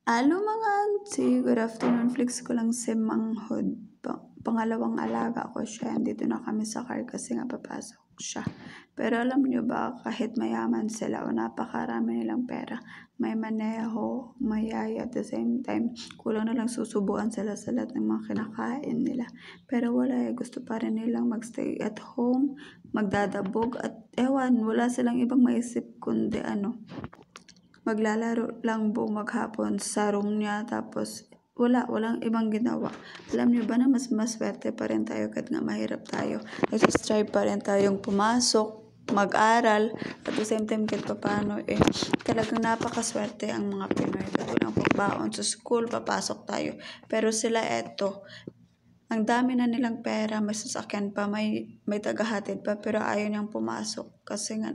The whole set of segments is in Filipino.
Mga auntie, good afternoon. Flex ko lang si Manghod. Pangalawang alaga ko siya. Dito na kami sa car kasi nga papasok siya. Pero alam niyo ba, kahit mayaman sila o napakarami nilang pera, may maneho, mayay at the same time, kulang na lang susubuan sila sa lahat ng mga kinakain nila. Pero wala gusto pa rin nilang magstay at home, magdadabog at ewan, wala silang ibang maisip kundi maglalaro lang buong maghapon sa room niya tapos walang ibang ginawa. Alam niyo ba na mas maswerte pa rin tayo kahit nga mahirap tayo. Nag-strive pa rin tayong pumasok, mag-aral, at the same time kahit paano talagang napakaswerte ang mga Pinoy. Walang pagbaon sa school, papasok tayo. Pero sila ang dami na nilang pera, may sasakyan pa, may tagahatid pa, pero ayaw niyang pumasok. Kasi nga,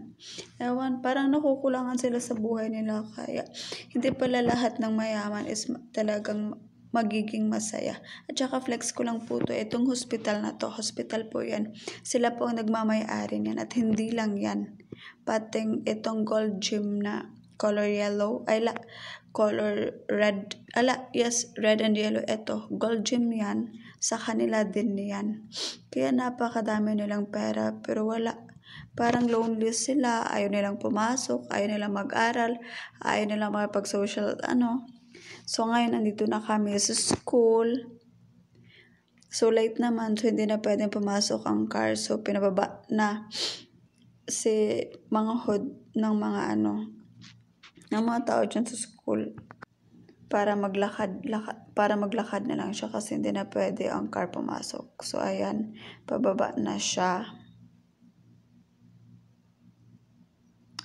ewan, parang nakukulangan sila sa buhay nila. Kaya, hindi pala lahat ng mayaman is talagang magiging masaya. At saka flex ko lang po to, itong hospital na to, hospital po yan. Sila po ang nagmamay-ari niyan at hindi lang yan. Pating itong gold gym na color yellow, color red, red and yellow, ito, gold gym yan. Sa kanila din yan. Kaya napakadami nilang pera pero wala. Parang lonely sila, ayaw nilang pumasok, ayaw nilang mag-aral, ayaw nilang makipag-social, So ngayon nandito na kami sa school. So late naman, so hindi na pwedeng pumasok ang car. So pinababa na si Manghod ng mga tao dyan sa school para maglakad na lang siya kasi hindi na pwede ang car pumasok. So ayan, pababa na siya.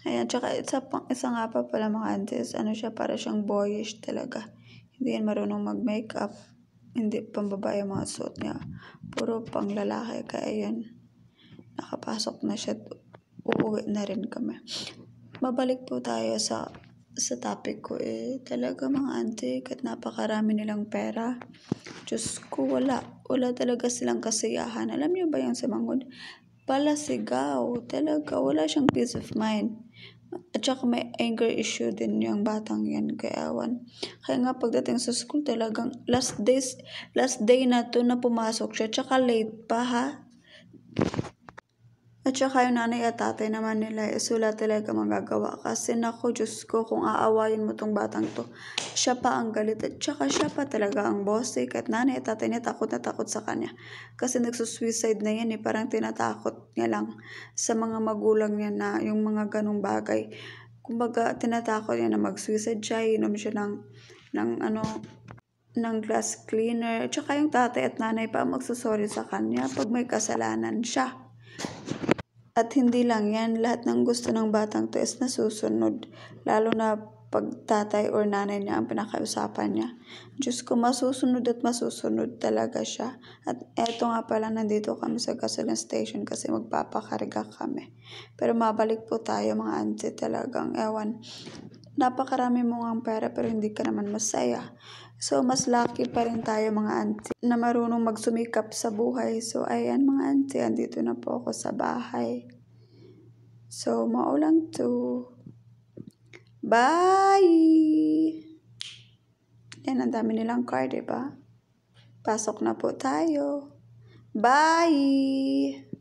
Ayan, tsaka isa nga pa pala mga aunties, siya, para siyang boyish talaga. Hindi yan marunong mag-makeup, hindi pambabae yung mga suot niya, puro pang lalaki. Kaya yan, nakapasok na siya, uuwi na rin kami. Mabalik po tayo sa topic ko talaga mga auntie, kahit napakarami nilang pera, Diyos ko, wala talaga silang kasiyahan. Alam niyo ba yung si Manghod? Palasigaw, talaga, wala siyang peace of mind. At saka may anger issue din yung batang yan, kaya nga pagdating sa school talagang last day na to na pumasok siya, tsaka late pa ha. At saka yung nanay at tatay naman nila wala talaga magagawa kasi naku Diyos ko, kung aawayin mo tong batang to, siya pa ang galit at saka siya pa talaga ang boss kahit nanay at tatay niya takot na takot sa kanya kasi nagsusuicide na yan parang tinatakot niya lang sa mga magulang niya na yung mga ganong bagay. Kumbaga tinatakot niya na mag-suicide siya, inom siya ng glass cleaner, at saka yung tatay at nanay pa magsusorry sa kanya pag may kasalanan siya. At hindi lang yan, lahat ng gusto ng batang to is nasusunod. Lalo na pag tatay or nanay niya ang pinakausapan niya. Diyos ko, masusunod at masusunod talaga siya. At eto nga pala, nandito kami sa gasoline station kasi magpapakarga kami. Pero mabalik po tayo mga auntie, talagang ewan. Napakarami mo nga pera pero hindi ka naman masaya. So, mas lucky pa rin tayo mga auntie na marunong magsumikap sa buhay. So, ayan mga auntie, andito na po ako sa bahay. So, maulang to. Bye! Yan, ang dami nilang car, diba? Pasok na po tayo. Bye!